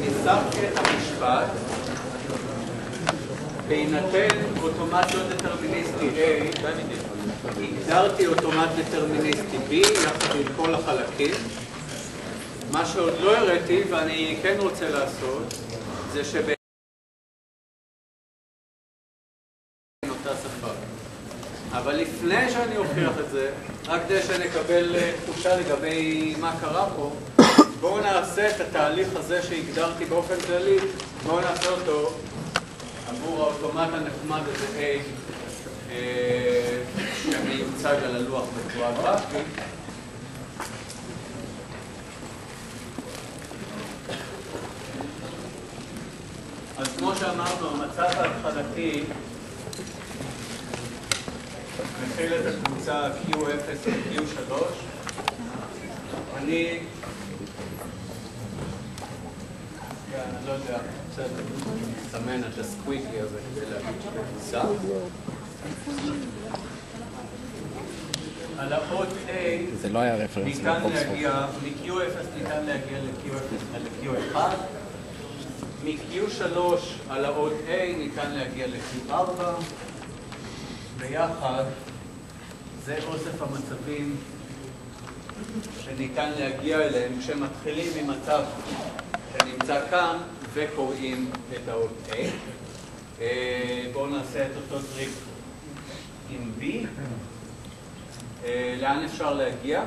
ניסחתי את המשפט בהינתן אוטומט לא דטרמיניסטי A, הגדרתי אוטומט דטרמיניסטי B יחד עם כל החלקים. מה שעוד לא הראיתי ואני כן רוצה לעשות זה שבאותה שפה. אבל לפני שאני אוכיח את זה, רק כדי שנקבל תחושה לגבי מה קרה פה, בואו נעשה את התהליך הזה שהגדרתי באופן כללי, בואו נעשה אותו עבור האוטומט הנחמד הזה A שמיוצג על הלוח בצורה גרפית. אז כמו שאמרנו, המצב ההתחלתי מכיל את הקבוצה Q0 ו-Q3. אני לא יודע, רוצה לסמן את הסקוויקי הזה כדי להגיד שקבוצה. על האות A ניתן להגיע, מ-Q0 ניתן להגיע ל-Q1, מ-Q3 על האות A ניתן להגיע ל-Q4, ביחד זה אוסף המצבים שניתן להגיע אליהם כשמתחילים ממצב שנמצא כאן וקוראים את האות A. בואו נעשה את אותו טריק עם B. לאן אפשר להגיע?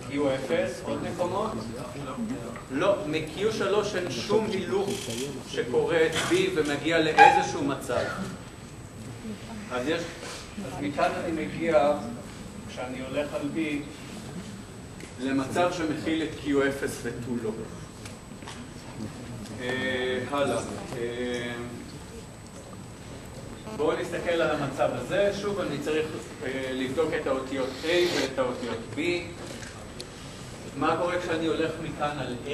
Q0, עוד מקומות? לא, מ-Q3 אין שום הילוך שקורא את B ומגיע לאיזשהו מצב. אז מכאן אני מגיע, כשאני הולך על B, למצב שמכיל את Q0 ותו לא. הלאה. בואו נסתכל על המצב הזה. שוב, אני צריך לבדוק את האותיות A ואת האותיות B. מה קורה כשאני הולך מכאן על A?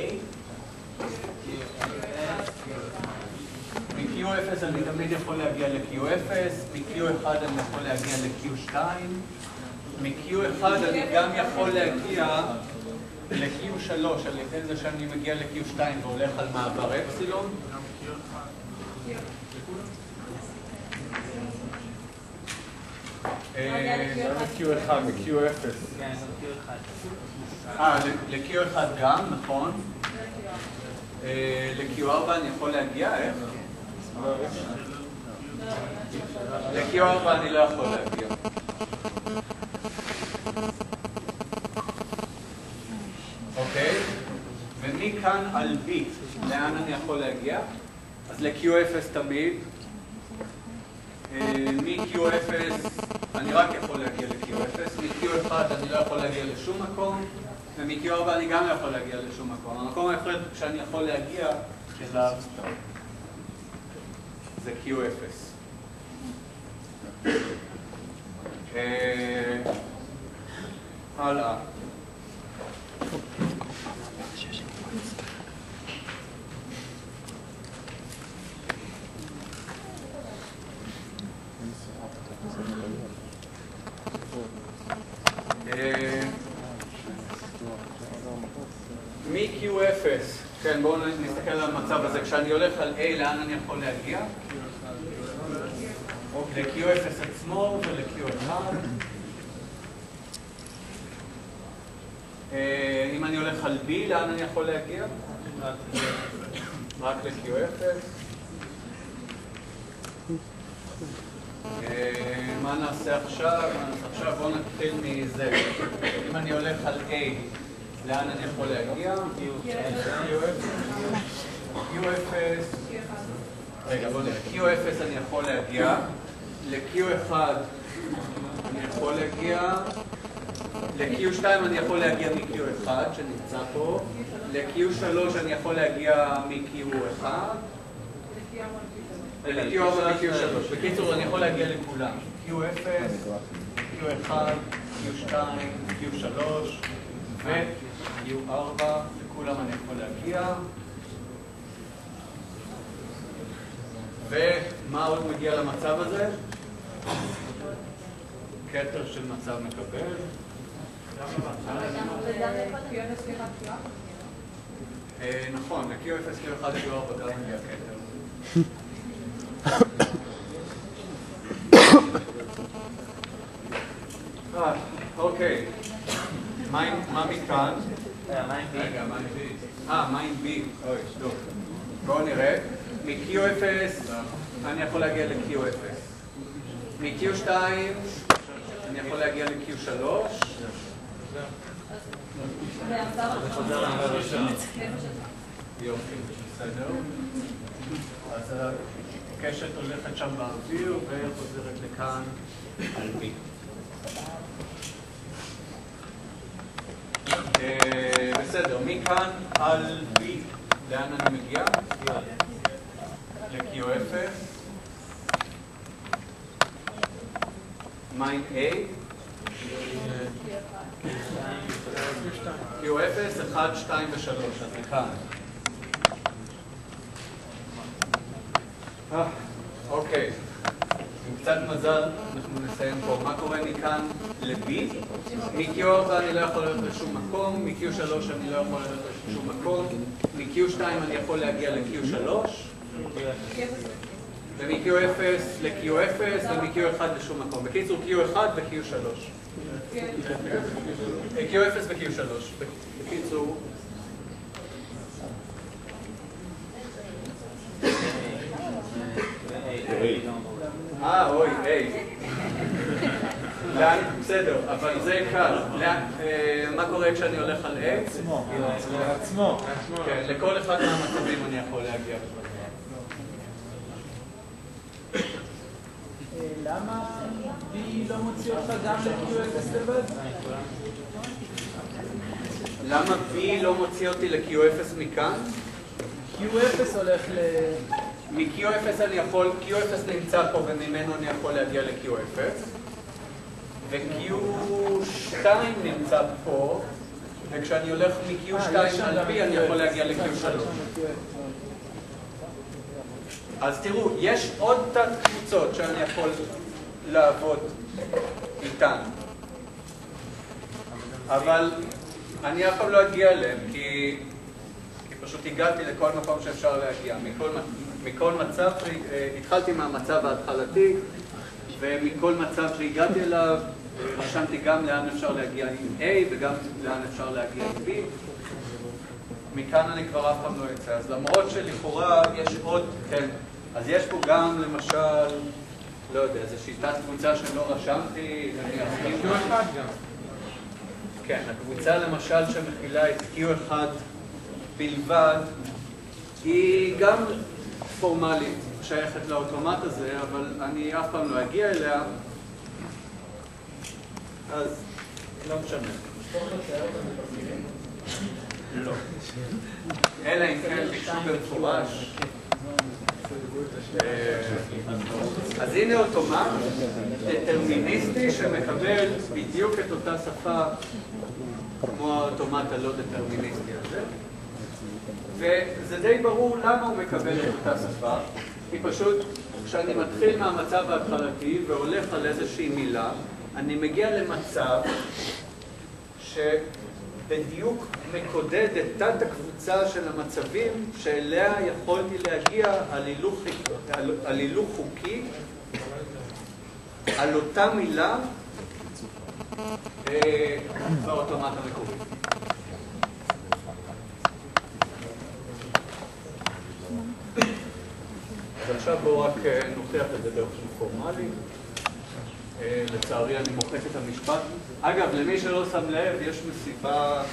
מ-Q0 אני תמיד יכול להגיע ל-Q0, מ-Q1 אני יכול להגיע ל-Q2, מ-Q1 אני גם יכול להגיע ל-Q3 על ידי זה שאני מגיע ל-Q2 והולך על מעבר אפסילון. ל-Q1, ל-Q0. ל-Q1 גם, נכון. ל-Q4 אני יכול להגיע, איך? ל-Q4 אני לא יכול להגיע. אוקיי? ומכאן על B, לאן אני יכול להגיע? אז ל-Q0 תמיד. מ-Q0 אני רק יכול להגיע ל-Q0, מ-Q1 אני לא יכול להגיע לשום מקום, ומ-Q4 אני גם לא יכול להגיע לשום מקום. המקום האחד שאני יכול להגיע אליו זה Q0. הלאה. מ-Q0, כן, בואו נסתכל על המצב הזה. כשאני הולך על A, לאן אני יכול להגיע? ל-Q0 עצמו ול-Q1. אם אני הולך על B, לאן אני יכול להגיע? רק ל-Q0. מה נעשה עכשיו? בואו נתחיל מזה. אם אני הולך על A, לאן אני יכול להגיע? Q0 אני יכול להגיע, ל-Q1 אני יכול להגיע, ל-Q2 אני יכול להגיע מ-Q1 שנמצא פה, ל-Q3 אני יכול להגיע מ-Q1, ל-Q4 מ-Q3. בקיצור, אני יכול להגיע לכולם. Q0, Q1, Q2, Q3 ו-Q4, לכולם אני יכול להגיע. ומה עוד מגיע למצב הזה? כתר של מצב מקבל. נכון, ל-Q0, Q1, Q4 גם מגיע כתר. אוקיי, מה מכאן? רגע, מה עם B? אוי, טוב. בואו נראה. מ-Q0 אני יכול להגיע ל-Q0. מ-Q2 אני יכול להגיע ל-Q3. יופי, בסדר. אז הקשת הולכת שם באוויר וחוזרת לכאן על B. בסדר, מכאן על B, לאן אני מגיע? ל-Q0. מה עם A? Q0, 1, 2 ו-3, אז לכאן. אוקיי, עם קצת מזל אנחנו נסיים פה. מה קורה מכאן ל-B? מ-Q4 אני לא יכול ללכת לשום מקום, מ-Q3 אני לא יכול ללכת לשום מקום, מ-Q2 אני יכול להגיע ל-Q3, ומ-Q0 ל-Q0 ומ-Q1 לשום מקום. בקיצור Q1 ו-Q3. Q0 ו-Q3. בקיצור... אוי, לאן? בסדר, אבל זה קל. מה קורה כשאני הולך על A? לעצמו. כן, לכל אחד מהמצבים אני יכול להגיע. למה B לא מוציא אותך גם ל-Q0 לבד? למה B לא מוציא אותי ל-Q0 מכאן? Q0 הולך ל... מ-Q0 אני יכול, Q0 נמצא פה וממנו אני יכול להגיע ל-Q0 ו-Q2 נמצא פה וכשאני הולך מ-Q2 על B אני יכול להגיע ל-Q3. אז תראו, יש עוד תת קבוצות שאני יכול לעבוד איתן אבל אני אף פעם לא אגיע אליהם כי פשוט הגעתי לכל מקום שאפשר להגיע, מכל מצב, התחלתי מהמצב ההתחלתי ומכל מצב שהגעתי אליו רשמתי גם לאן אפשר להגיע עם A וגם לאן אפשר להגיע עם B. מכאן אני כבר אף פעם לא יצא, אז למרות שלכאורה יש עוד, כן, אז יש פה גם למשל, לא יודע, זו שיטת קבוצה שלא רשמתי, Q1 גם. כן, הקבוצה למשל שמכילה את Q1 בלבד, היא גם פורמלית שייכת לאוטומט הזה, אבל אני אף פעם לא אגיע אליה, אז לא משנה. לא. אלא אם כן ביקשו במפורש. אז הנה אוטומט דטרמיניסטי שמקבל בדיוק את אותה שפה כמו האוטומט הלא דטרמיניסטי הזה. וזה די ברור למה הוא מקבל את אותה שפה, כי פשוט כשאני מתחיל מהמצב ההתחלתי והולך על איזושהי מילה, אני מגיע למצב שבדיוק מקודד את תת הקבוצה של המצבים שאליה יכולתי להגיע על הילוך חוקי, על אותה מילה באוטומט המקורי. אז עכשיו בואו רק נוכיח את זה באופן פורמלי. לצערי אני מוחק את המשפט. אגב, למי שלא שם לב, יש מסיבה...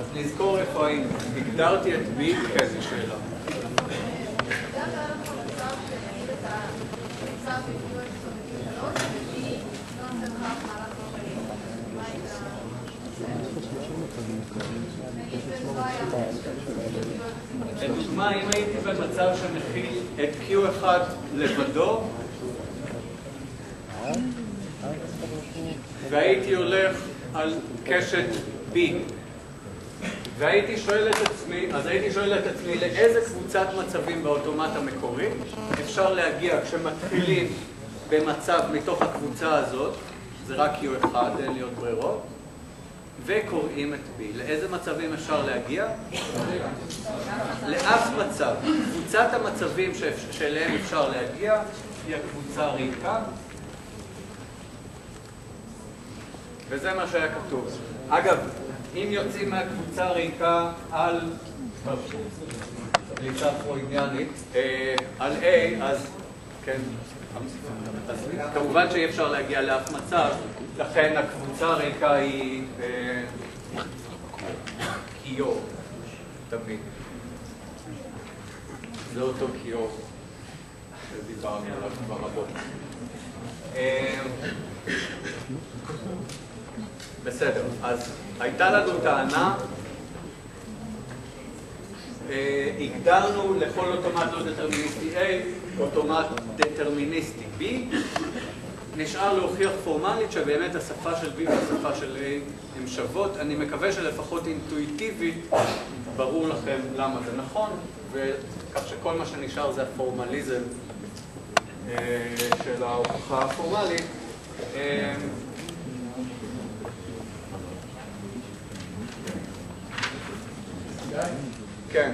אז נזכור איפה היינו. הגדרתי את B, כן, זו שאלה. לדוגמה, אם הייתי במצב שמכיל את Q1 לבדו, והייתי הולך על קשת B, והייתי שואל את עצמי, לאיזה קבוצת מצבים באוטומט המקורי אפשר להגיע כשמתחילים במצב מתוך הקבוצה הזאת, זה רק U1, אין לי עוד ברירות, וקוראים את B. לאיזה מצבים אפשר להגיע? לאף מצב. קבוצת המצבים שאליהם אפשר להגיע היא הקבוצה ריקה, וזה מה שהיה כתוב. אגב, אם יוצאים מהקבוצה ריקה על ליצה פרוידיאנית, על A, אז כן, אז כמובן שאי אפשר להגיע לאף מצב, לכן הקבוצה הריקה היא קיור, תמיד. זה אותו קיור שדיברנו עליו כבר רבות. בסדר, אז הייתה לנו טענה, הגדרנו לכל אוטומט לא דטרמיניסטי A, אוטומט דטרמיניסטי B, נשאר להוכיח פורמלית שבאמת השפה של B והשפה של A הן שוות. אני מקווה שלפחות אינטואיטיבית ברור לכם למה זה נכון, וכך שכל מה שנשאר זה הפורמליזם של ההוכחה הפורמלית. כן.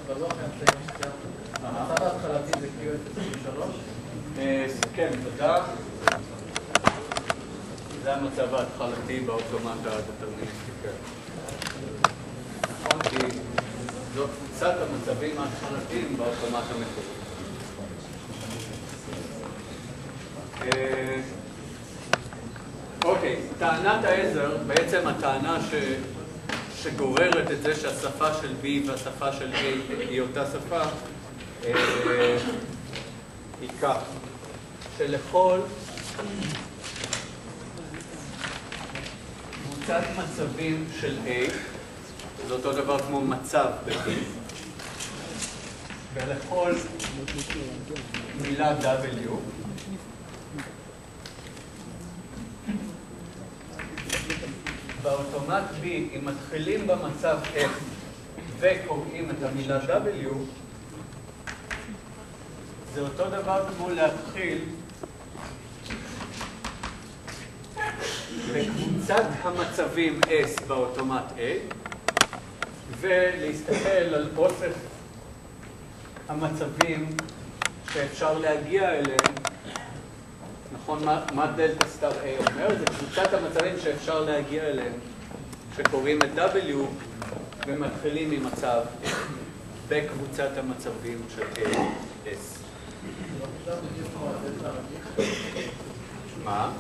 בלוח האמצעים שציינת, המצב ההתחלתי זה Q0-3? כן, תודה. זה המצב ההתחלתי באוטומט הדטרמיניסטי, כן. נכון, כי זו קבוצת המצבים ההתחלתיים באוטומט המקורי. אוקיי, טענת העזר, בעצם הטענה שגוררת את זה שהשפה של B והשפה של A היא אותה שפה, היא כך, שלכל קבוצת מצבים של A, זה אותו דבר כמו מצב ב-B, ולכל מילה W, באוטומט B, אם מתחילים במצב F וקוראים את המילה W, זה אותו דבר כמו להתחיל בקבוצת המצבים S באוטומט A, ולהסתכל על אוסף המצבים שאפשר להגיע אליהם. נכון, מה דלטה סטאר A אומר? זה קבוצת המצבים שאפשר להגיע אליהם, שקוראים את W ומתחילים ממצב בקבוצת המצבים של S. מה?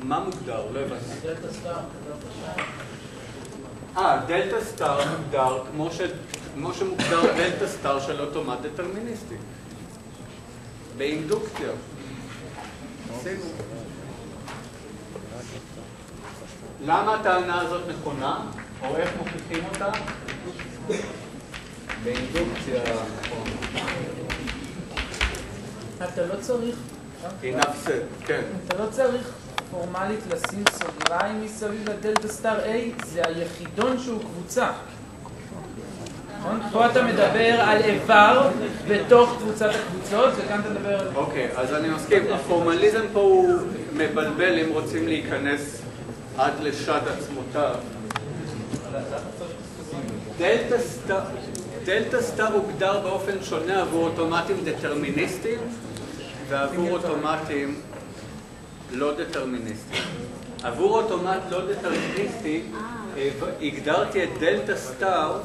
מה מוגדר? לא הבנתי. דלטה סטאר. דלטה סטאר מוגדר כמו שמוגדר דלטה סטאר של אוטומט דטרמיניסטי. באינדוקציה. למה הטענה הזאת נכונה? או איך מוכיחים אותה? באינדוקציה. אתה לא צריך... כן. אתה לא צריך פורמלית לשים סוגריים מסביב לדלטה סטאר A, זה היחידון שהוא קבוצה. נכון? פה אתה מדבר על איבר בתוך קבוצת הקבוצות, וכאן אתה מדבר על... אוקיי, אז אני מסכים. הפורמליזם פה הוא מבלבל אם רוצים להיכנס עד לשד עצמותיו. דלטה סטאר הוגדר באופן שונה עבור אוטומטים דטרמיניסטיים ועבור אוטומטים לא דטרמיניסטיים. עבור אוטומט לא דטרמיניסטי הגדרתי את דלטה סטאר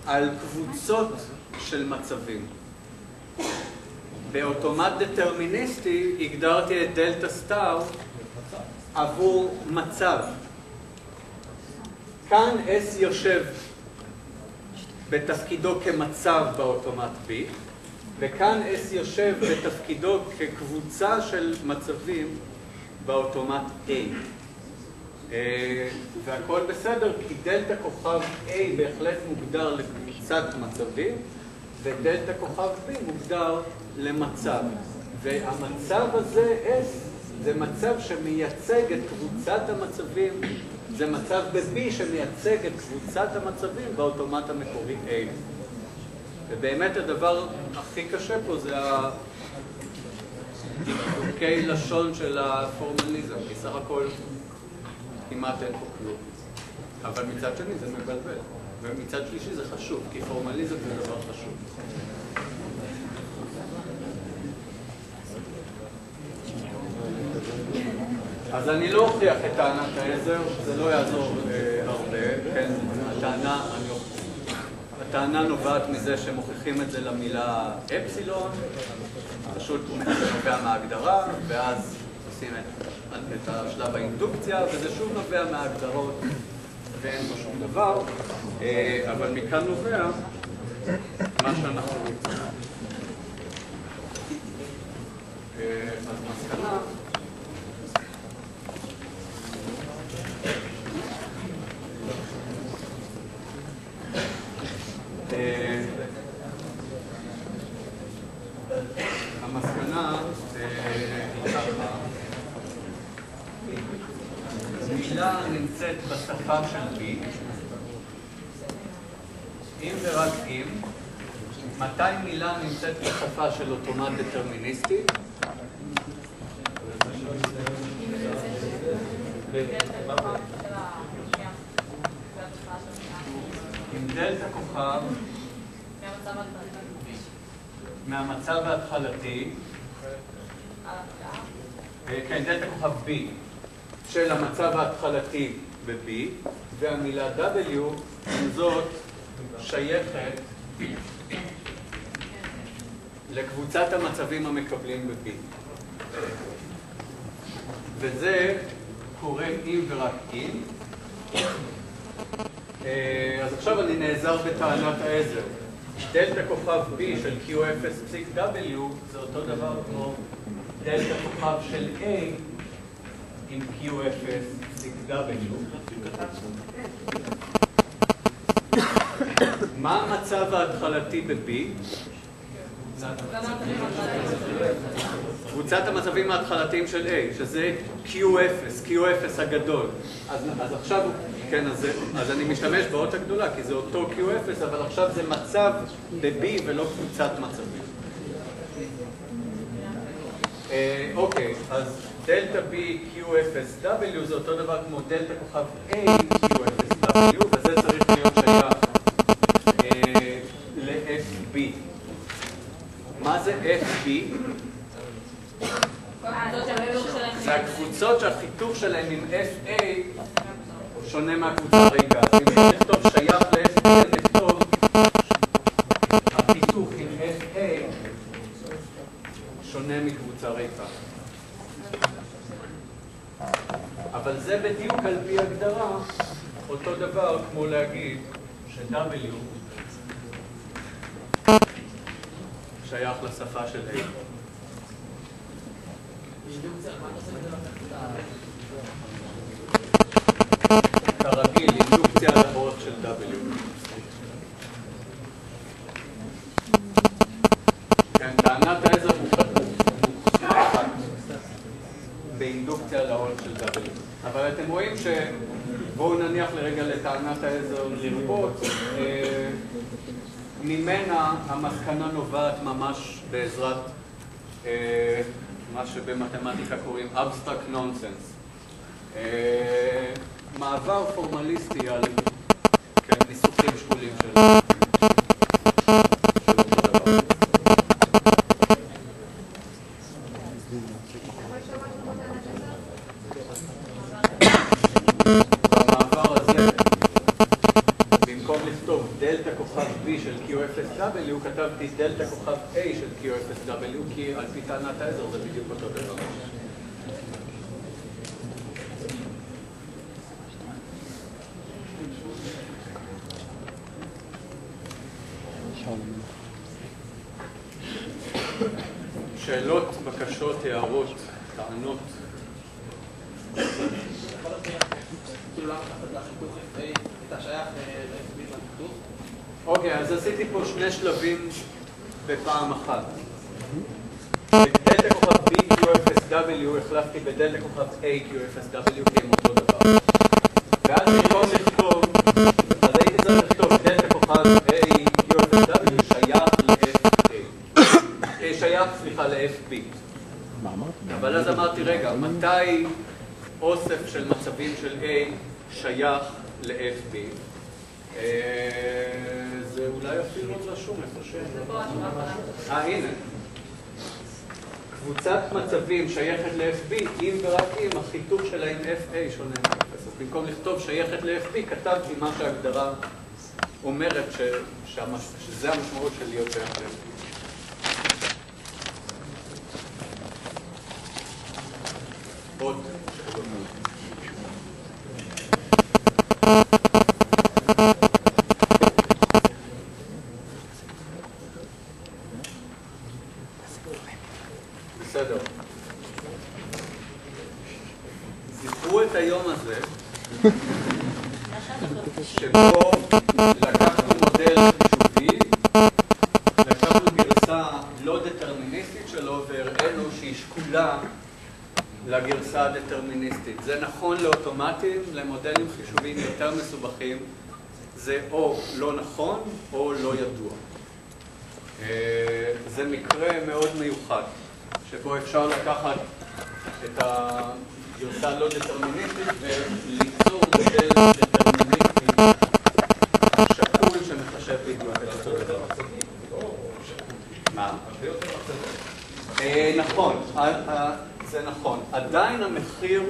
על קבוצות של מצבים. באוטומט דטרמיניסטי הגדרתי את דלטה סטאר עבור מצב. כאן S יושב בתפקידו כמצב באוטומט B, וכאן S יושב בתפקידו כקבוצה של מצבים באוטומט A. והכל בסדר, כי דלתה כוכב A בהחלט מוגדר לקבוצת מצבים, ודלתה כוכב B מוגדר למצב. והמצב הזה, S, זה מצב שמייצג את קבוצת המצבים, זה מצב ב-B שמייצג את קבוצת המצבים באוטומט המקורי A. ובאמת הדבר הכי קשה פה זה דקדוקי לשון של הפורמליזם, כי סך הכל כמעט אין פה כלום. אבל מצד שני זה מבלבל, ומצד שלישי זה חשוב, כי פורמליזם זה דבר חשוב. אז אני לא אוכיח את טענת העזר, זה לא יעזור הרבה, כן? הטענה נובעת מזה שמוכיחים את זה למילה אפסילון, פשוט נובע מההגדרה, ואז עושים את השלב האינדוקציה, וזה שוב נובע מההגדרות, ואין פה שום דבר, אבל מכאן נובע מה שאנחנו רוצים. אז מסקנה, המסקנה היא ככה, מילה נמצאת בשפה של B, אם ורק אם, מתי מילה נמצאת בשפה של אוטומט דטרמיניסטי? עם דלתה כוכב מהמצב ההתחלתי, כן, דלתה כוכב B של המצב ההתחלתי ב-B, והמילה W זאת שייכת לקבוצת המצבים המקבלים ב-B. וזה קורה אם ורק אם. אז עכשיו אני נעזר בטענת העזר. דלתה כוכב B של Q0 פסיק W זה אותו דבר כמו דלתה כוכב של A עם Q0 פסיק W. מה המצב ההתחלתי ב-B? קבוצת המצבים ההתחלתיים של A, שזה Q0, Q0 הגדול. אז עכשיו, כן, אז אני משתמש באות הגדולה, כי זה אותו Q0, אבל עכשיו זה מצב ב-B ולא קבוצת מצבים. אוקיי, אז דלתה B Q0W זה אותו דבר כמו דלתה כוכב A Q0W, וזה צריך להיות שייך ל-FB. מה זה FB? זה הקבוצות שהחיתוך שלהם עם FA שונה מהקבוצה הריקה. אז אם אני נכתוב שייך ל-FB, אני נכתוב החיתוך עם FA שונה מקבוצה ריקה. אבל זה בדיוק על פי הגדרה אותו דבר כמו להגיד ש-W שייך לשפה של A. כרגיל, אינדוקציה לאות של W. כן, טענת העזר מוכחת באינדוקציה לאות של W. אבל אתם רואים בואו נניח לרגע לטענת העזר לרבות, ממנה המסקנה נובעת ממש בעזרת מה שבמתמטיקה קוראים abstract nonsense. מעבר פורמליסטי על ניסוחים שקולים של אותו דבר. במעבר הזה, במקום לכתוב דלתה כוכב B של Q0W, כתבתי דלתה כוכב A של Q0W, כי על פי טענת העזר זה בדיוק אותו דבר. שאלות, בקשות, הערות, טענות. כאילו למה לקחת לחיתוך FA את השייך ל-FB לחיתוך? אוקיי, אז עשיתי פה שני שלבים בפעם אחת. את דלתה כוכב BQFSW החלפתי בדלתה כוכב AQFSW כי הם אותו דבר. ואז במקום לכתוב, אז הייתי צריך לכתוב דלתה כוכב AQFSW שייך ל-FB. אבל אז אמרתי, רגע, מתי אוסף של מצבים של A שייך ל-FB? זה אולי אפילו עוד רשום איפה ש... הנה. קבוצת מצבים שייכת ל-FB, אם ורק אם החיתוך שלה עם FA שונה מאפס. אז במקום לכתוב שייכת ל-FB, כתבתי מה שההגדרה אומרת שזה המשמעות של להיות שייך ל-FB. עוד שאלות. בסדר. זכרו את היום הזה שבו לקחנו מודל חישובי, לקחנו גרסה לא דטרמיניסטית שלו והראינו שהיא שקולה לגרסה הדטרמיניסטית. זה נכון לאוטומטים, למודלים חישוביים יותר מסובכים, זה או לא נכון או לא ידוע. זה מקרה מאוד מיוחד, שבו אפשר לקחת את הגרסה הלא דטרמיניסטית וליצור מודל דטרמיניסטי שקול שמחשב בדיוק את אותו דבר. מה? נכון, זה נכון. עדיין המחיר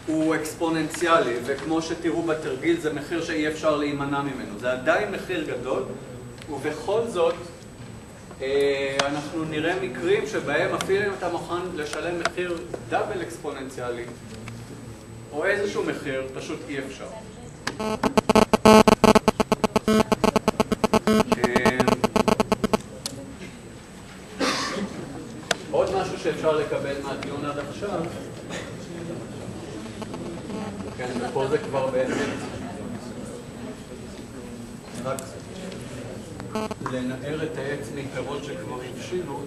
הוא אקספוננציאלי, וכמו שתראו בתרגיל זה מחיר שאי אפשר להימנע ממנו. זה עדיין מחיר גדול, ובכל זאת אנחנו נראה מקרים שבהם אפילו אם אתה מוכן לשלם מחיר דאבל אקספוננציאלי, או איזשהו מחיר, פשוט אי אפשר. עוד משהו שאפשר לקבל מהדיון עד עכשיו, כן, ופה זה כבר בעצם רק לנער את העץ מפירות שכבר הבשילו.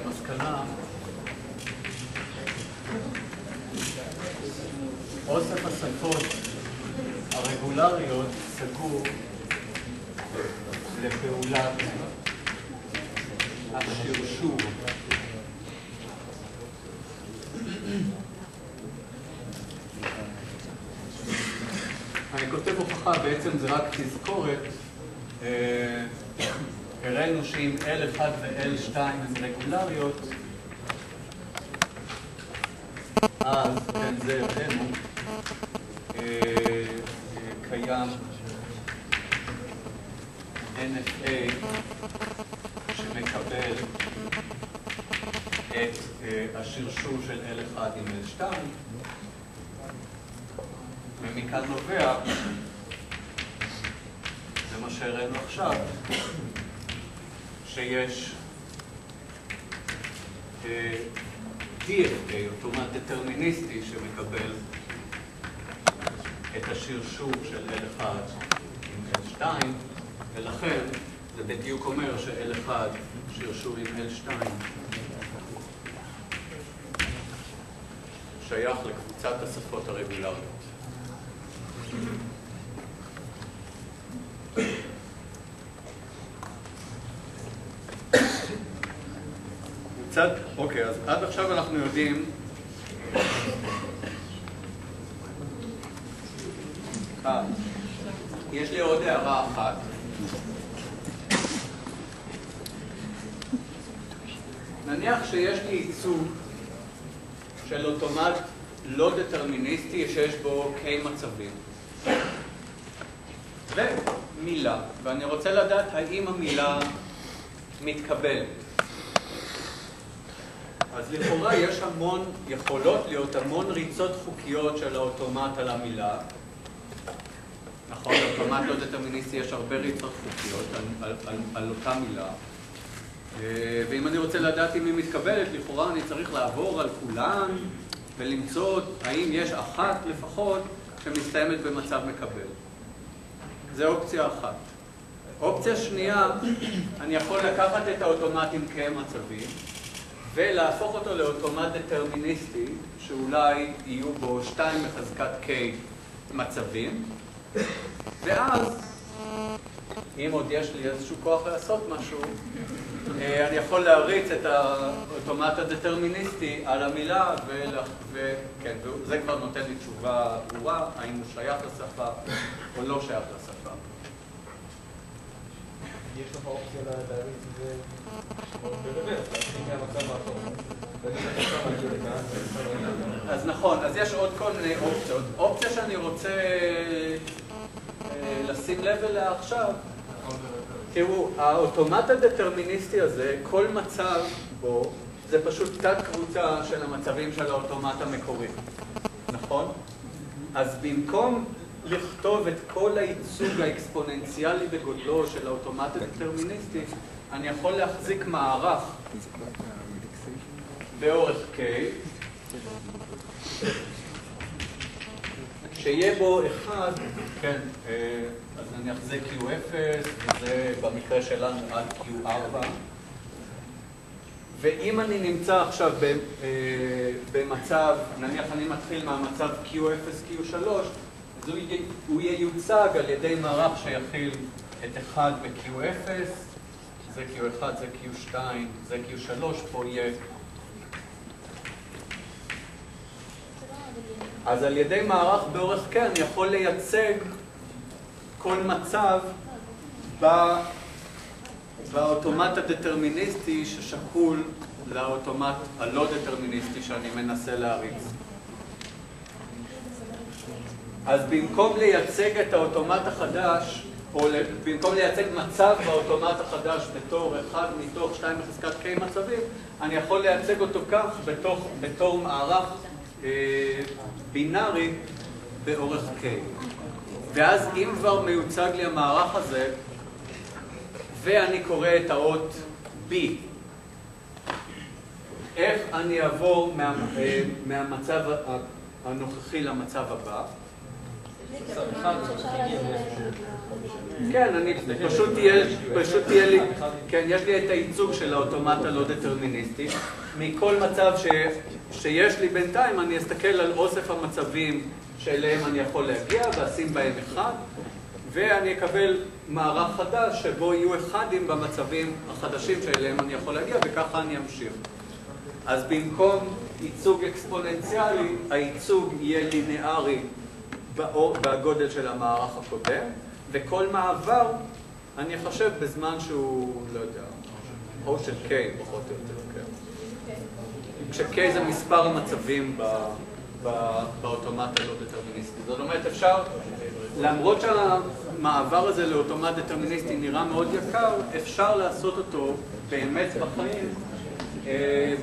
מסקנה, אוסף השפות הרגולריות סגור לפעולת השרשור. אני כותב הוכחה, בעצם זה רק תזכורת. הראינו שאם L1 ו-L2 הן רגולריות, אז בין זה הראינו קיים NFA שמקבל את השרשור של L1 עם L2, ומכאן נובע, זה מה שהראינו עכשיו, שיש DFA, אוטומט דטרמיניסטי, שמקבל את השרשור של L1 עם L2, ולכן זה בדיוק אומר ש-L1 שרשור עם L2 שייך לקבוצת השפות הרגולריות. אוקיי, אז עד עכשיו אנחנו יודעים יש לי עוד הערה אחת. נניח שיש לי ייצוג של אוטומט לא דטרמיניסטי שיש בו K מצבים ומילה, ואני רוצה לדעת האם המילה מתקבלת. אז לכאורה יש יכולות להיות המון ריצות חוקיות של האוטומט על המילה. נכון, לאוטומט לא דטרמיניסטי יש הרבה ריצות חוקיות על אותה מילה. ואם אני רוצה לדעת אם היא מתקבלת, לכאורה אני צריך לעבור על כולן ולמצוא האם יש אחת לפחות שמסתיימת במצב מקבל. זה אופציה אחת. אופציה שנייה, אני יכול לקחת את האוטומטים כמצבים ולהפוך אותו לאוטומט דטרמיניסטי, שאולי יהיו בו 2 בחזקת K מצבים, ואז, אם עוד יש לי איזשהו כוח לעשות משהו, אני יכול להריץ את האוטומט הדטרמיניסטי על המילה, וכן, וזה כבר נותן לי תשובה ברורה, האם הוא שייך לשפה או לא שייך לשפה. יש לך אופציה להריץ את זה ברוורס, להתחיל מהמצב האחרון. אז נכון, אז יש עוד כל מיני אופציות. אופציה שאני רוצה לשים לב אליה עכשיו, תראו, האוטומט הדטרמיניסטי הזה, כל מצב בו, זה פשוט תת קבוצה של המצבים של האוטומט המקורי, נכון? אז במקום לכתוב את כל הייצוג האקספוננציאלי בגודלו של האוטומט הדטרמיניסטי, אני יכול להחזיק מערך באורך K, שיהיה בו אחד, כן, אז נניח זה Q0, וזה במקרה שלנו עד Q4, ואם אני נמצא עכשיו במצב, נניח אני מתחיל מהמצב Q0, Q3, אז הוא ייוצג על ידי מערך שיכיל את 1 ב-Q0, זה Q1, זה Q2, זה Q3, פה יהיה. אז על ידי מערך באורך K אני יכול לייצג כל מצב באוטומט הדטרמיניסטי ששקול לאוטומט הלא דטרמיניסטי שאני מנסה להריץ. אז במקום לייצג את האוטומט החדש, או במקום לייצג מצב באוטומט החדש בתור אחד מתוך 2 בחזקת K מצבים, אני יכול לייצג אותו כך בתור מערך בינארי באורך K. ואז אם כבר מיוצג לי המערך הזה, ואני קורא את האות B, איך אני אעבור מהמצב הנוכחי למצב הבא? כן, פשוט תהיה לי, כן, יש לי את הייצוג של האוטומט הלא דטרמיניסטי. מכל מצב שיש לי בינתיים, אני אסתכל על אוסף המצבים שאליהם אני יכול להגיע, ואשים בהם אחד, ואני אקבל מערך חדש שבו יהיו אחדים במצבים החדשים שאליהם אני יכול להגיע, וככה אני אמשיך. אז במקום ייצוג אקספוננציאלי, הייצוג יהיה ליניארי בגודל של המערך הקודם, וכל מעבר אני אחשב בזמן שהוא, לא יודע, או של K, פחות או יותר, כן. כש-K זה מספר המצבים באוטומט הלא דטרמיניסטי. זאת אומרת, אפשר, למרות שהמעבר הזה לאוטומט דטרמיניסטי נראה מאוד יקר, אפשר לעשות אותו באמת בחיים,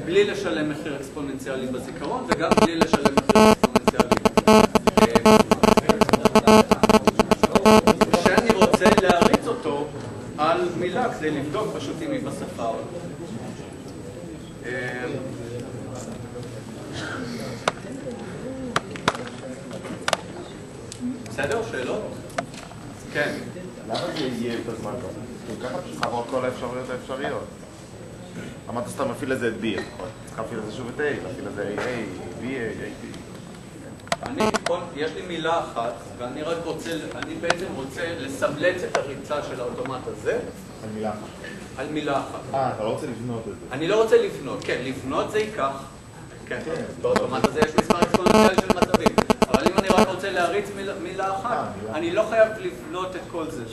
בלי לשלם מחיר אקספוננציאלי בזיכרון, וגם בלי לשלם מחיר אקספוננציאלי. שאני רוצה להריץ אותו על מילה כדי לבדוק פשוט אם היא בשפה או לא. בסדר? שאלות? כן. למה זה יהיה את הזמן כזה? ככה פשוט לעבור כל האפשרויות האפשריות. אמרת שאתה מפעיל לזה את B, נכון? צריך להפעיל לזה שוב את A, להפעיל לזה A, B, A, B. יש לי מילה אחת, ואני רק רוצה, אני בעצם רוצה לסמלץ את הריצה של האוטומט הזה. על מילה אחת. על מילה אחת. אתה לא רוצה לבנות את זה. אני לא רוצה לבנות, כן, לבנות זה ייקח. כן, באוטומט הזה יש מספר אקספוננציאלי של מצבים. אבל אם אני רק רוצה להריץ מילה אחת, אני לא חייב לבנות את כל זה.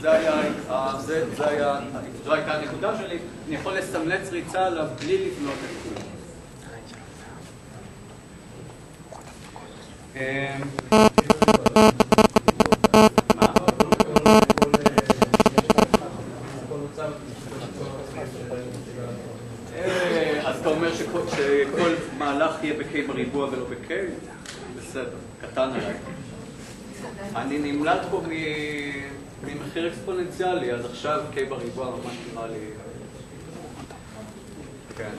זו הייתה הנקודה שלי. אני יכול לסמלץ ריצה עליו בלי לבנות את כולם. אז אתה אומר שכל מהלך יהיה ב-K בריבוע ולא ב-K? בסדר, קטן עליי. אני נמלט פה ממחיר אקספוננציאלי, אז עכשיו K בריבוע ממש נראה לי... כן.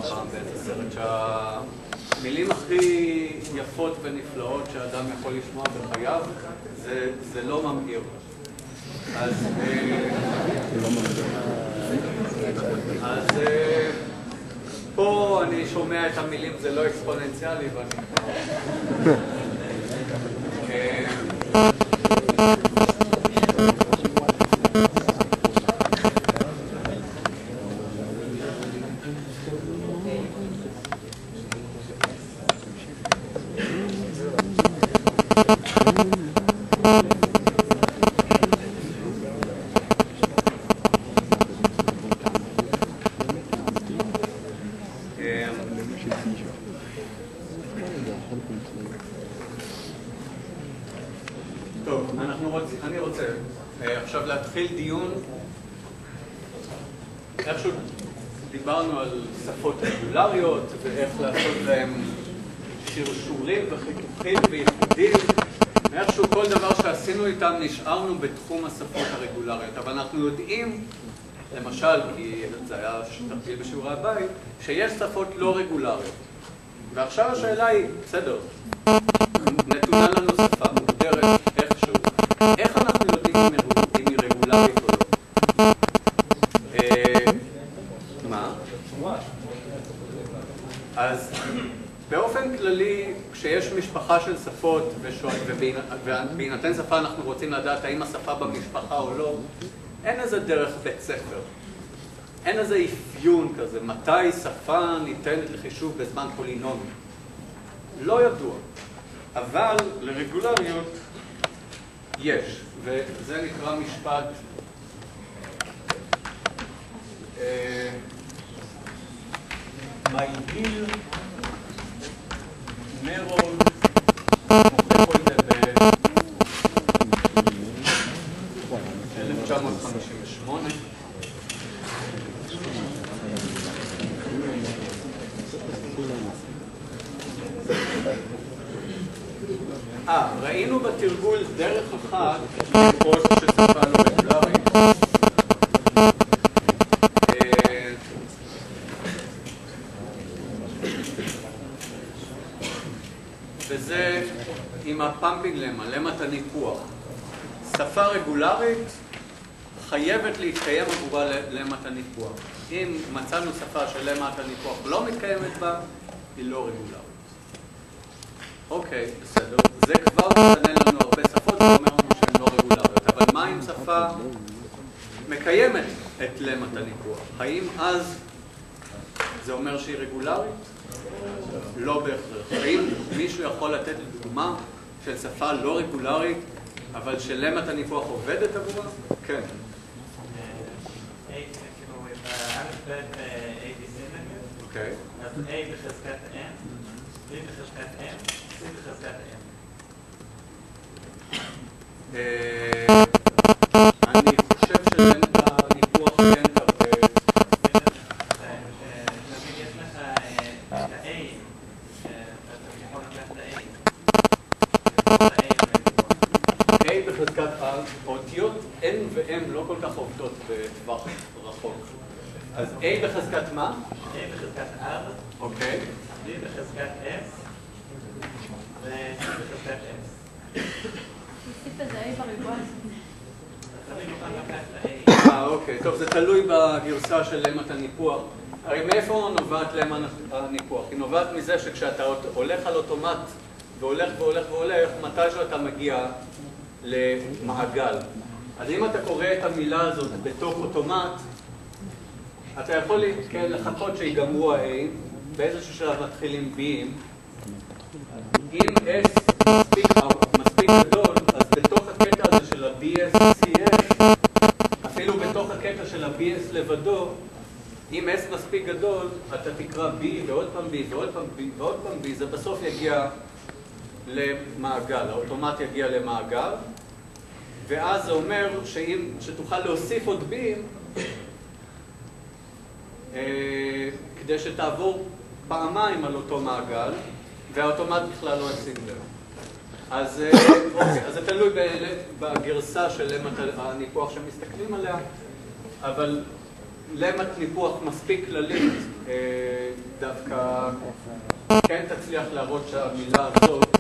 פעם באיזה סרט, שהמילים הכי יפות ונפלאות שהאדם יכול לשמוע בחייו, זה לא ממהיר. אז פה אני שומע את המילים, זה לא אקספוננציאלי, ואני כבר... טוב, אני רוצה עכשיו להתחיל דיון. איכשהו דיברנו על שפות רגולריות ואיך לעשות להם שרשורים וחיתוכים וייחודים. איכשהו כל דבר שעשינו איתם נשארנו בתחום השפות הרגולריות. אבל אנחנו יודעים, למשל, כי זה היה תרגיל בשיעורי הבית, שיש שפות לא רגולריות. ועכשיו השאלה היא, בסדר, נתונה לנו שפה מוגדרת איכשהו. איך אנחנו יודעים אם היא רגולרית או לא? מה? אז באופן כללי, כשיש משפחה של שפות, ובהינתן שפה אנחנו רוצים לדעת האם השפה במשפחה או לא, אין איזה דרך בית ספר. אין איזה אפיון כזה, מתי שפה ניתנת לחישוב בזמן פולינומי. לא ידוע. אבל לרגולריות יש, וזה נקרא משפט מייגיל מרון מוכיחו ב-1958. ראינו בתרגול דרך אחת לראות ששפה לא רגולרית. וזה עם הפמפינג למה, למת הניפוח. שפה רגולרית חייבת להתקיים עבורה למת הניפוח. אם מצאנו שפה של למת הניפוח לא מתקיימת בה, היא לא רגולרית. אוקיי, בסדר. זה כבר משנה לנו הרבה שפות ואומר לנו שהן לא רגולריות. אבל מה אם שפה מקיימת את למת הניפוח? האם אז זה אומר שהיא רגולרית? לא בהכרח. האם מישהו יכול לתת דוגמה של שפה לא רגולרית, אבל שלמת הניפוח עובדת עבורה? כן. אוקיי. אז A בחזקת M, B בחזקת M, C בחזקת M. אני חושב שלמת הניפוח כן תרבה. תמיד יש לך את ה-A, אתה יכול לקחת את ה-A. A בחזקת R, אותיות N ו-M לא כל כך עובדות בטווח רחוק. אז A בחזקת מה? A בחזקת R, אוקיי. B בחזקת S, ו-C בחזקת S. תוסיף איזה A בריבוע. תמיד נוכל לקחת את ה-A. אוקיי. טוב, זה תלוי בגרסה של למת הניפוח. הרי מאיפה נובעת למת הניפוח? היא נובעת מזה שכשאתה הולך על אוטומט והולך והולך והולך, מתישהו אתה מגיע למעגל. אז אם אתה קורא את המילה הזאת בתוך אוטומט, אתה יכול לחכות שיגמרו ה-A, באיזשהו שלב מתחילים B'ים. אם S מספיק גדול, אז בתוך הקטע הזה של ה-BS-CS, אפילו בתוך הקטע של ה-BS לבדו, אם S מספיק גדול, אתה תקרא B ועוד פעם B ועוד פעם B ועוד פעם B, זה בסוף יגיע למעגל, האוטומט יגיע למעגל, ואז זה אומר שתוכל להוסיף עוד B'ים, כדי שתעבור פעמיים על אותו מעגל, והאוטומט בכלל לא ישיג לב. אז זה תלוי בגרסה של למת הניפוח שמסתכלים עליה, אבל למט ניפוח מספיק כללית, דווקא כן תצליח להראות שהמילה הזאת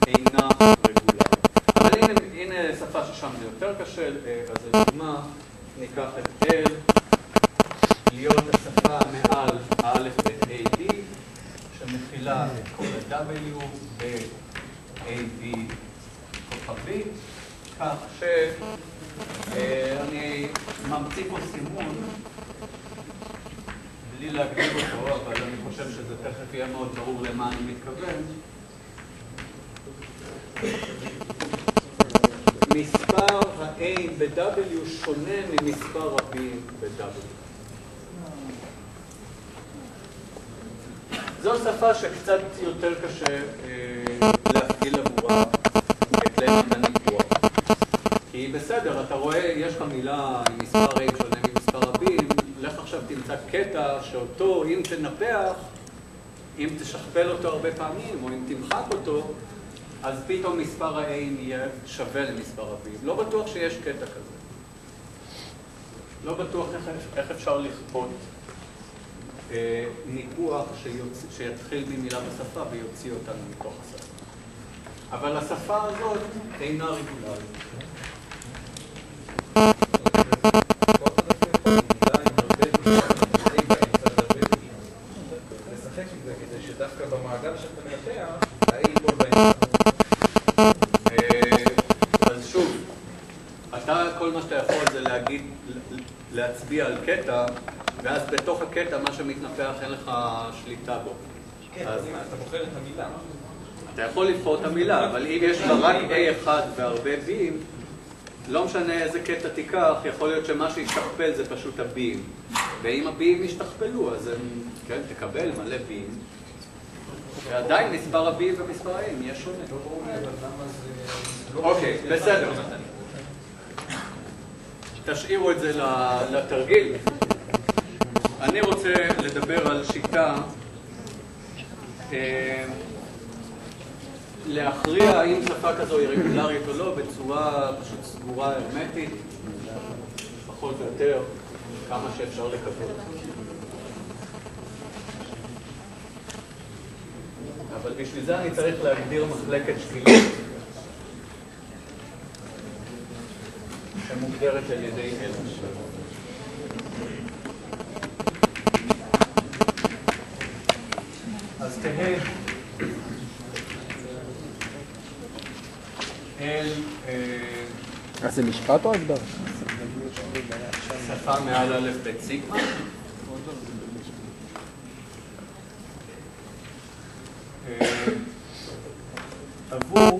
אינה רגולרית. אבל הנה שפה ששם זה יותר קשה, אז לדוגמה ניקח את L, להיות השפה מעל האלף ב-AB, שמכילה את כל ה-W ב-AB כוכבי, כך שאני ממציא פה סימון בלי להגדיר אותו, אבל אני חושב שזה תכף יהיה מאוד ברור למה אני מתכוון. מספר ה-A ב-W שונה ממספר ה-B ב-W. זו שפה שקצת יותר קשה להפעיל עבורה את למט הניפוח. כי בסדר, אתה רואה, יש לך מילה עם מספר A שונה ממספר ה-B, לך עכשיו תמצא קטע שאותו, אם תנפח, אם תשכפל אותו הרבה פעמים, או אם תמחק אותו, אז פתאום מספר ה-A יהיה שווה למספר ה-B. לא בטוח שיש קטע כזה. לא בטוח איך אפשר לכפות ניפוח שיתחיל במילה בשפה ויוציא אותנו מתוך השפה. אבל השפה הזאת אינה רגולרית. לשחק עם זה כדי שדווקא במעגל שאתה מנתח, האי ייפול באמצע. אז שוב, כל מה שאתה יכול זה להצביע על קטע, ואז בתוך הקטע מה שמתנפח אין לך שליטה בו. כן, אז אתה בוחר את המילה. אתה יכול לבחור את המילה, אבל אם יש לך רק A1 והרבה B'ים, לא משנה איזה קטע תיקח, יכול להיות שמה שישתכפל זה פשוט ה-B'ים. ואם ה-B'ים ישתכפלו, אז כן, תקבל מלא B'ים. ועדיין מספר ה-B'ים ומספר ה-B'ים יהיה שונה. אוקיי, בסדר. תשאירו את זה לתרגיל. אני רוצה לדבר על שיטה להכריע האם שפה כזו היא רגולרית או לא בצורה פשוט סגורה, הרמטית, פחות או יותר, כמה שאפשר לקבל. אבל בשביל זה אני צריך להגדיר מחלקת שקילית שמוגדרת על ידי L. אז תהה זה משפט או הסבר? שפה מעל א' ב' סיגמה. עבור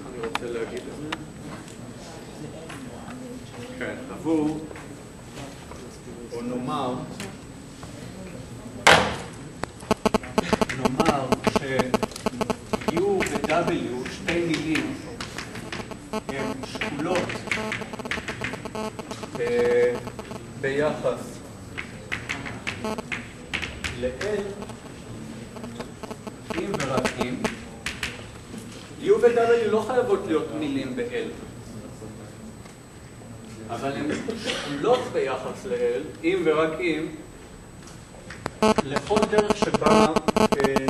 אני רוצה להגיד את זה. כן, עבור או נאמר ש-U ו-W, שתי מילים, הן שקולות ביחס ל-L, אם ורק אם. U ו-W לא חייבות להיות מילים ב-L, אבל הן שקולות ביחס ל-L, אם ורק אם, לכל דרך שבה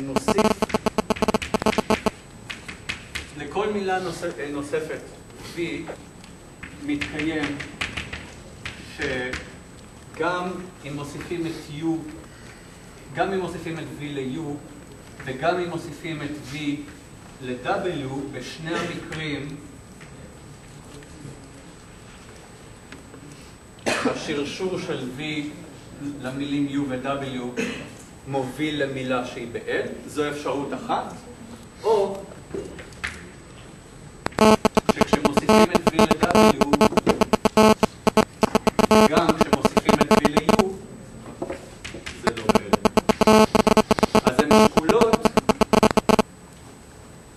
נוסיף לכל מילה נוספת V מתקיים שגם אם מוסיפים את U, גם אם מוסיפים את V ל-U וגם אם מוסיפים את V ל-W, בשני המקרים השרשור של V למילים U ו-W מוביל למילה שהיא ב-L, זו אפשרות אחת, או שכשמוסיפים את V ל-W, גם כשמוסיפים את V ל-U, זה לא ב-L. אז הן שקולות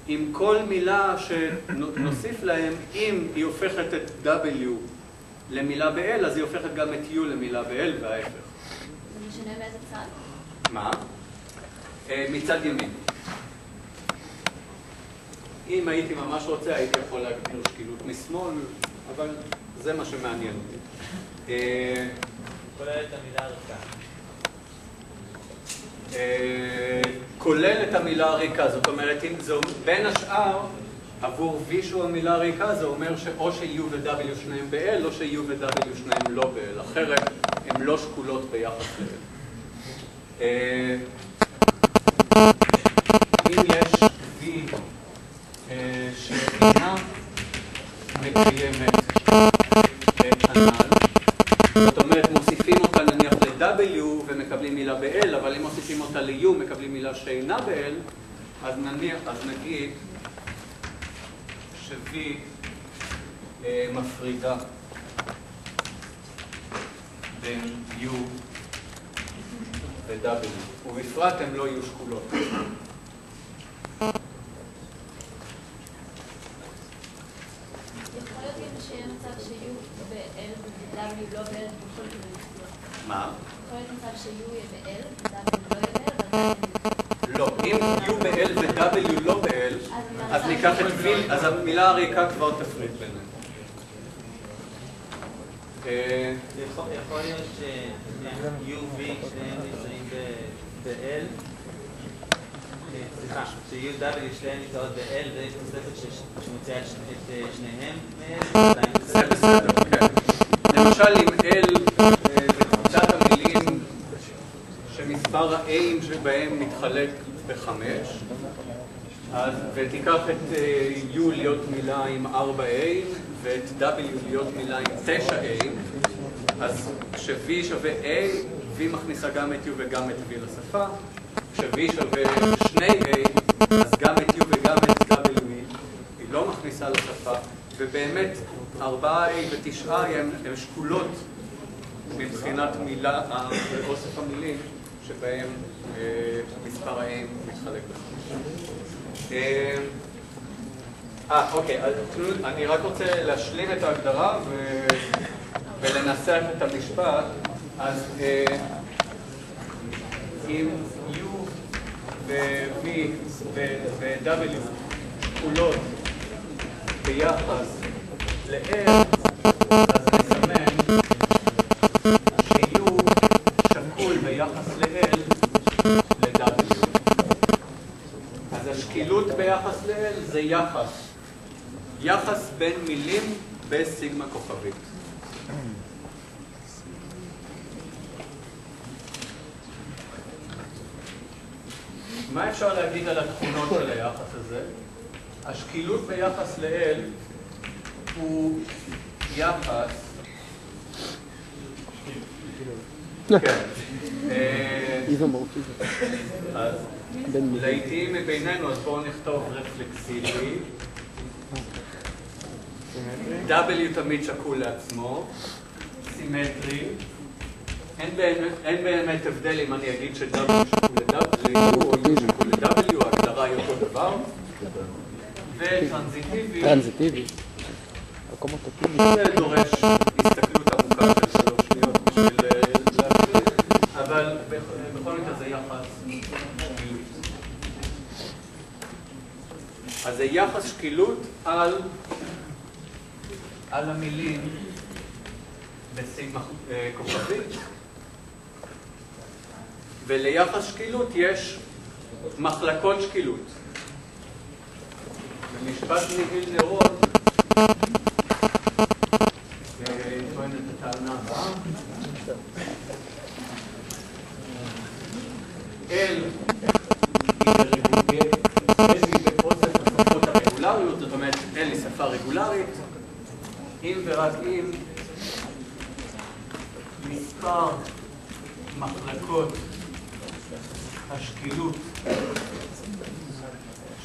עם כל מילה שנוסיף להם, אם היא הופכת את W למילה ב-L, אז היא הופכת גם את U למילה ב-L וההפך. זה משנה מאיזה צד? מה? מצד ימין. אם הייתי ממש רוצה, הייתי יכול להגדיר שקילות משמאל, אבל זה מה שמעניין אותי. כולל את המילה הריקה. כולל את המילה הריקה, זאת אומרת, בין השאר, עבור V שהוא המילה הריקה, זה אומר שאו ש-U ו-W שניהם ב-L, או ש-U ו-W שניהם לא ב-L, אחרת הן לא שקולות ביחס ל-L. אם יש V שאינה מקיימת את הנ"ל, זאת אומרת, מוסיפים אותה נניח ל-W ומקבלים מילה ב-L, אבל אם מוסיפים אותה ל-U מקבלים מילה שאינה ב-L, אז נגיד ש-V מפרידה בין U ו-W, ובפרט הן לא יהיו שקולות. יכול להיות גם שיהיה מצב שיהיו ב-L ו-W לא ב-L בכל כיוון. מה? יכול להיות מצב שיהיו יהיה ב-L ו-W לא יהיה ב-L, אבל לא, אם U ב-L ו-W לא ב-L, אז ניקח את V, אז המילה הריקה כבר תפריד ביניהם. יכול להיות ש-U ו שניהם נמצאים ב-L, סליחה, ש-U-W שניהם נמצאות ב-L ויש תוספת שמוציאה את שניהם מ-L. זה בסדר, כן. למשל עם L וקבוצת המילים שמספר ה-A'ים שבהם מתחלק ב-5, ותיקח את U להיות מילה עם 4A'ים ואת W להיות מילה עם 9A'ים, אז כש-V שווה A, V מכניסה גם את U וגם את V לשפה, כש-V שווה 2A, אז גם את U וגם את W היא לא מכניסה לשפה, ובאמת 4A ו9A הם שקולות מבחינת מילה, אוסף המילים שבהם מספר ה-A'ים מתחלק ב-5. אוקיי, אני רק רוצה להשלים את ההגדרה ולנסח את המשפט. אז אם U ו-V ו-W שקולות ביחס ל-L, אז נסמן ש-U שקול ביחס ל-L ל-W. אז השקילות ביחס ל-L זה יחס בין מילים בסיגמה כוכבית. מה אפשר להגיד על התכונות של היחס הזה? השקילות ביחס ל-L הוא יחס... כן. אז לעיתים מבינינו, אז בואו נכתוב רפלקסיבי. W תמיד שקול לעצמו, סימטרי. אין באמת הבדל אם אני אגיד ש-W שקול ל-U או U שקול ל-W, ההגדרה היא אותו דבר. וטרנזיטיבי. זה דורש הסתכלות עמוקה של 3 שניות בשביל להבין, אבל בכל מקרה זה יחס שקילות. אז זה יחס שקילות על המילים בסיגמה כוכבית, וליחס שקילות יש מחלקות שקילות. במשפט ניהיל נרון טוען את הטענה הבאה. L היא באוסף השפות הרגולריות, זאת אומרת L היא שפה רגולרית, אם ורק אם מספר מחלקות השקילות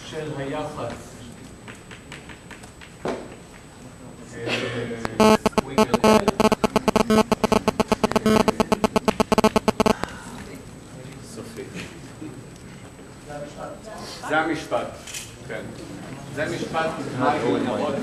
של היחס סקוויגל L סופי. זה המשפט, כן. זה משפט מהי נרות.